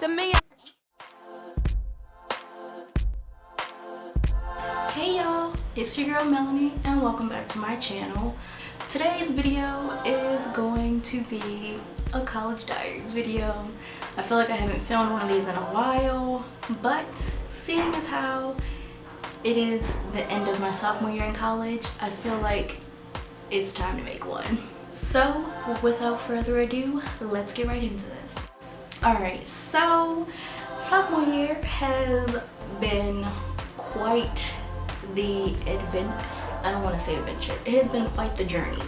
to me. Hey y'all, it's your girl Melanie and welcome back to my channel. Today's video is going to be a college diaries video. I feel like I haven't filmed one of these in a while, but seeing as how it is the end of my sophomore year in college, I feel like it's time to make one. So without further ado, let's get right into this. Alright, so sophomore year has been quite the I don't want to say adventure. It has been quite the journey.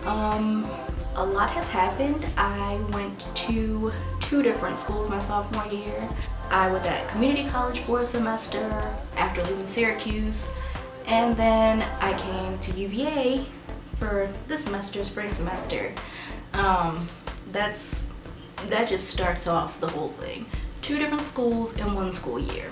A lot has happened. I went to 2 different schools my sophomore year. I was at community college for a semester after leaving Syracuse, and then I came to UVA for this semester, spring semester. That just starts off the whole thing. 2 different schools in 1 school year.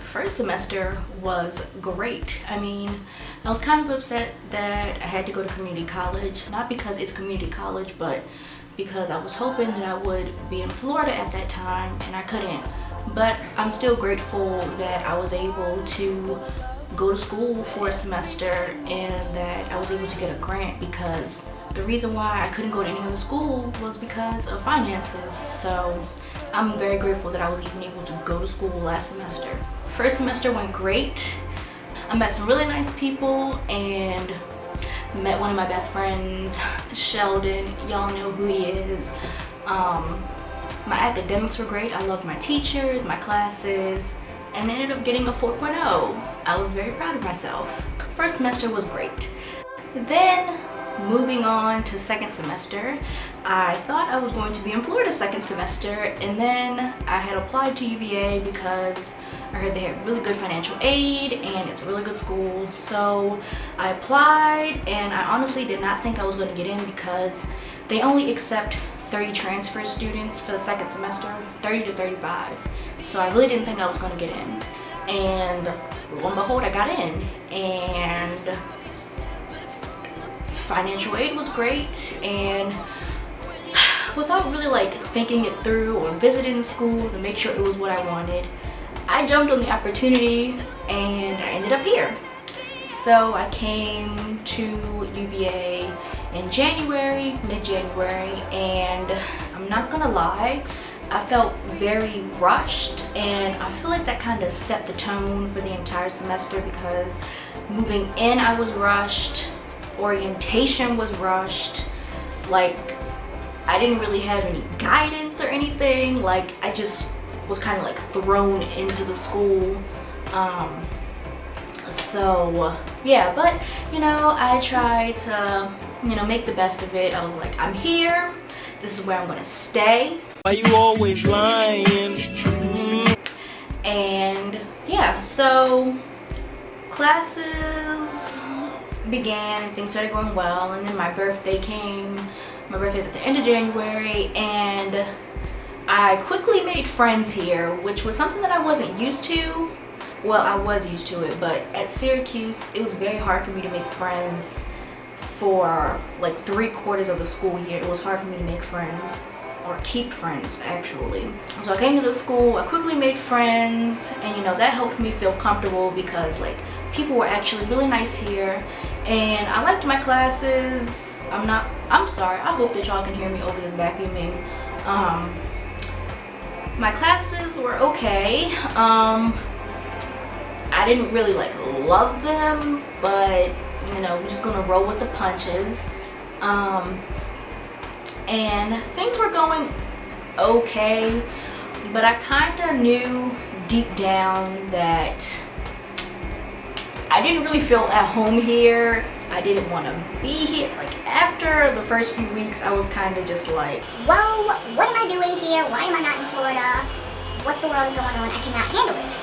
First semester was great. I mean, I was kind of upset that I had to go to community college, not because it's community college, but because I was hoping that I would be in Florida at that time and I couldn't. But I'm still grateful that I was able to go to school for a semester and that I was able to get a grant, because the reason why I couldn't go to any other school was because of finances. So I'm very grateful that I was even able to go to school last semester. First semester went great. I met some really nice people and met one of my best friends, Sheldon. Y'all know who he is. My academics were great. I loved my teachers, my classes, and ended up getting a 4.0. I was very proud of myself. First semester was great. Then moving on to second semester, I thought I was going to be in Florida second semester, and then I had applied to UVA because I heard they had really good financial aid and it's a really good school. So I applied, and I honestly did not think I was going to get in because they only accept 30 transfer students for the second semester, 30 to 35. So I really didn't think I was going to get in. And lo and behold, I got in. And financial aid was great, and without really like thinking it through or visiting the school to make sure it was what I wanted, I jumped on the opportunity and I ended up here. So I came to UVA in January, mid-January, and I'm not gonna lie, I felt very rushed, and I feel like that kind of set the tone for the entire semester, because moving in I was rushed, orientation was rushed, like I didn't really have any guidance or anything. Like I just was kind of like thrown into the school. So yeah, but you know, I tried to, you know, make the best of it. I was like, I'm here, this is where I'm gonna stay. Why you always lying? And yeah, so classes began and things started going well, and then my birthday came. My birthday's at the end of January, and I quickly made friends here, which was something that I wasn't used to. Well, I was used to it, but at Syracuse it was very hard for me to make friends. For like 3/4 of the school year, it was hard for me to make friends, or keep friends actually. So I came to the school, I quickly made friends, and you know, that helped me feel comfortable because like people were actually really nice here, and I liked my classes. I'm sorry, I hope that y'all can hear me over this vacuuming. My classes were okay. I didn't really like love them, but you know, we're just gonna roll with the punches. And things were going okay, but I kind of knew deep down that I didn't really feel at home here. I didn't want to be here. Like after the first few weeks, I was kind of just like, whoa, what am I doing here? Why am I not in Florida? What the world is going on? I cannot handle this.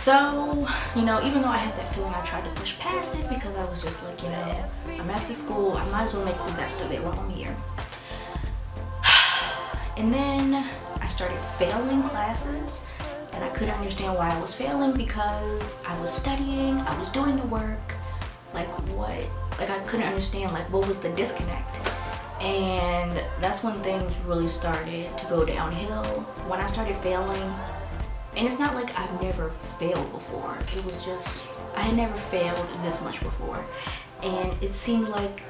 so, you know, even though I had that feeling, I tried to push past it because I was just like, you know, I'm after school, I might as well make the best of it while I'm here. And then I started failing classes, and I couldn't understand why I was failing because I was studying, I was doing the work. Like what? Like I couldn't understand like what was the disconnect. And that's when things really started to go downhill. When I started failing, and it's not like I've never failed before. It was just, I had never failed this much before. And it seemed like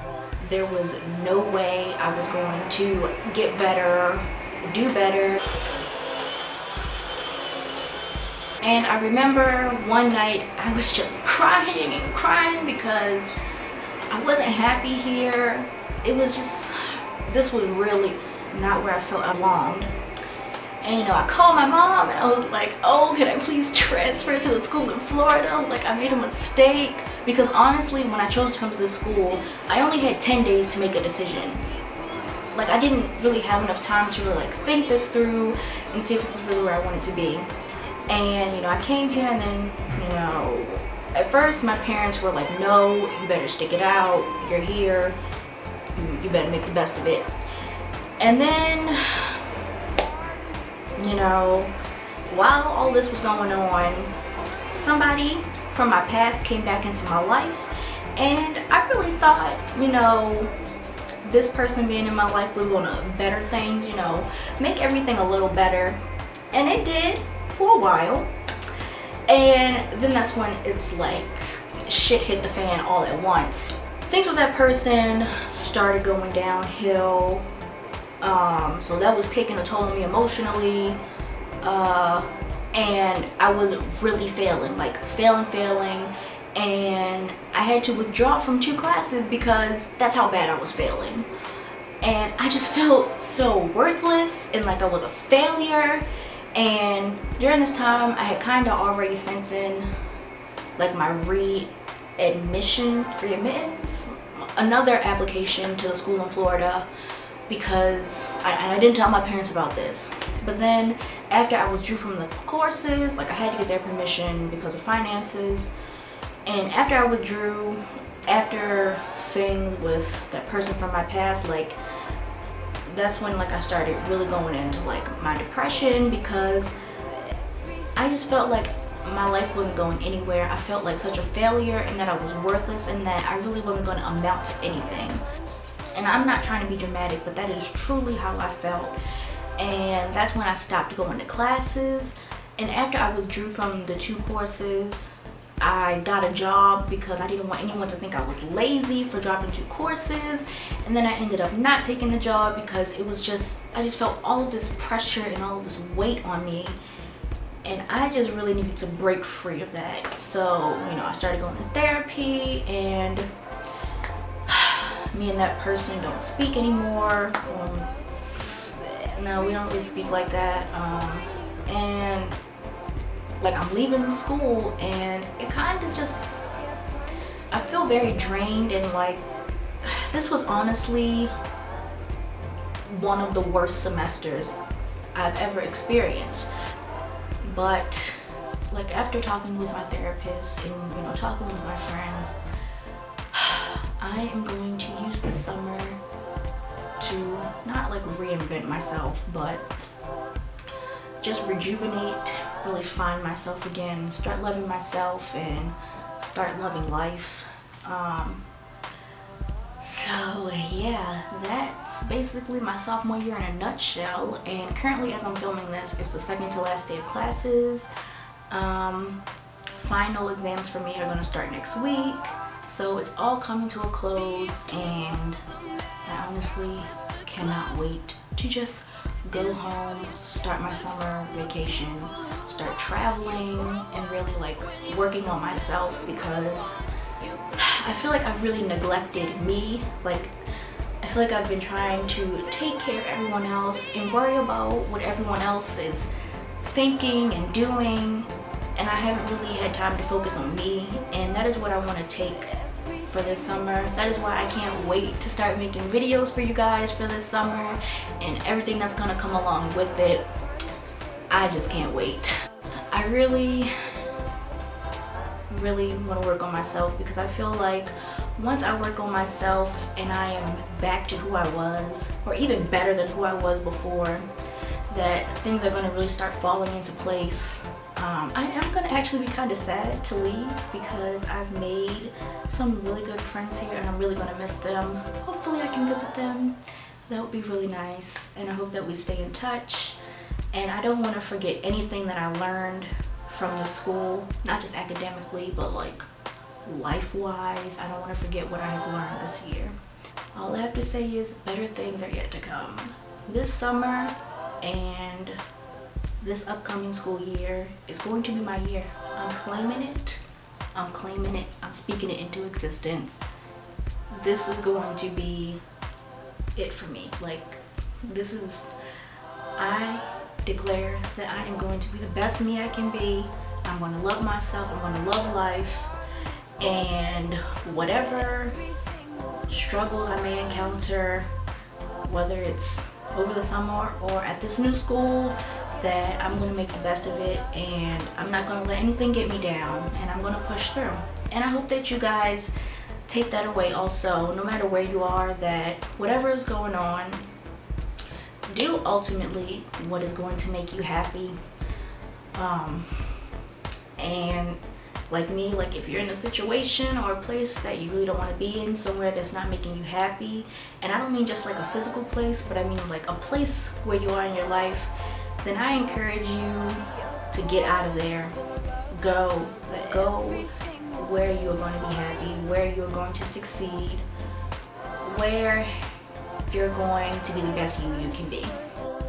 there was no way I was going to get better, do better. And I remember one night I was just crying and crying because I wasn't happy here. It was just, this was really not where I felt I belonged. And you know, I called my mom and I was like, oh, can I please transfer to a school in Florida? Like, I made a mistake. Because honestly, when I chose to come to this school, I only had 10 days to make a decision. Like, I didn't really have enough time to really like think this through and see if this is really where I wanted to be. And you know, I came here and then, you know, at first my parents were like, no, you better stick it out. You're here. You better make the best of it. And then, you know, while all this was going on, somebody from my past came back into my life, and I really thought, you know, this person being in my life was gonna better things, you know, make everything a little better. And it did for a while. And then that's when it's like shit hit the fan all at once. Things with that person started going downhill. So that was taking a toll on me emotionally. And I was really failing, like failing. And I had to withdraw from 2 classes because that's how bad I was failing. And I just felt so worthless and like I was a failure. And during this time, I had kind of already sent in like my readmittance, another application to the school in Florida, because I didn't tell my parents about this. But then after I withdrew from the courses, like I had to get their permission because of finances. And after I withdrew, after things with that person from my past, like that's when like I started really going into like my depression, because I just felt like my life wasn't going anywhere. I felt like such a failure and that I was worthless and that I really wasn't going to amount to anything. And I'm not trying to be dramatic, but that is truly how I felt. And that's when I stopped going to classes. And after I withdrew from the 2 courses, I got a job because I didn't want anyone to think I was lazy for dropping 2 courses. And then I ended up not taking the job because it was just, I just felt all of this pressure and all of this weight on me. And I just really needed to break free of that. So, you know, I started going to therapy, and me and that person don't speak anymore. No, we don't really speak like that. And like I'm leaving the school, and it kind of just, I feel very drained, and like this was honestly one of the worst semesters I've ever experienced. But like after talking with my therapist and, you know, talking with my friends, I am going to use this summer to not like reinvent myself, but just rejuvenate, really find myself again, start loving myself and start loving life. So yeah, that's basically my sophomore year in a nutshell. And currently, as I'm filming this, it's the second to last day of classes. Final exams for me are going to start next week, so it's all coming to a close, and I honestly cannot wait to just go home, start my summer vacation, start traveling, and really like working on myself, because I feel like I've really neglected me. Like I feel like I've been trying to take care of everyone else and worry about what everyone else is thinking and doing, and I haven't really had time to focus on me. And that is what I want to take for this summer. That is why I can't wait to start making videos for you guys for this summer and everything that's gonna come along with it. I just can't wait. I really want to work on myself, because I feel like once I work on myself and I am back to who I was, or even better than who I was before, that things are going to really start falling into place. I am going to actually be kind of sad to leave, because I've made some really good friends here and I'm really going to miss them. Hopefully I can visit them that would be really nice, and I hope that we stay in touch. And I don't want to forget anything that I learned from the school, not just academically, but like life-wise. I don't want to forget what I have learned this year. All I have to say is better things are yet to come. This summer and this upcoming school year is going to be my year. I'm claiming it. I'm claiming it. I'm speaking it into existence. This is going to be it for me. Like, I declare that I am going to be the best me I can be. I'm going to love myself. I'm going to love life. And whatever struggles I may encounter, whether it's over the summer or at this new school, that I'm going to make the best of it, and I'm not going to let anything get me down, and I'm going to push through. And I hope that you guys take that away also, no matter where you are, that whatever is going on, do ultimately what is going to make you happy. And like me, like if you're in a situation or a place that you really don't want to be in, somewhere that's not making you happy, and I don't mean just like a physical place, but I mean like a place where you are in your life, then I encourage you to get out of there. Go where you're going to be happy, where you're going to succeed, where you're going to be the best you can be.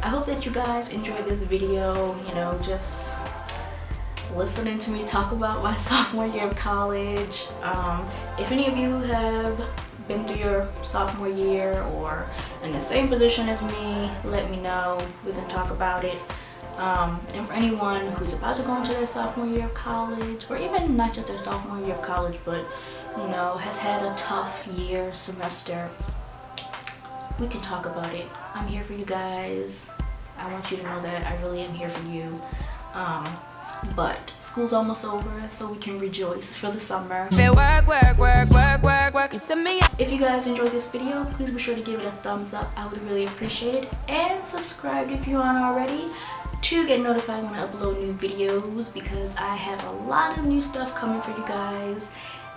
I hope that you guys enjoyed this video, you know, just listening to me talk about my sophomore year of college. If any of you have been through your sophomore year or in the same position as me, let me know. We can talk about it. And for anyone who's about to go into their sophomore year of college, or even not just their sophomore year of college, but you know, has had a tough year, semester, we can talk about it. I'm here for you guys. I want you to know that I really am here for you. But school's almost over, so we can rejoice for the summer. If you guys enjoyed this video, please be sure to give it a thumbs up. I would really appreciate it. And subscribe if you aren't already to get notified when I upload new videos, because I have a lot of new stuff coming for you guys.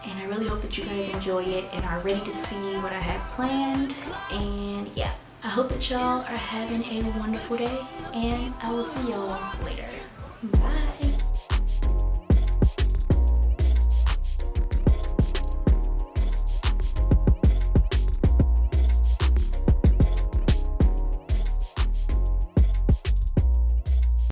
And I really hope that you guys enjoy it and are ready to see what I have planned. And yeah, I hope that y'all are having a wonderful day, and I will see y'all later. Bye.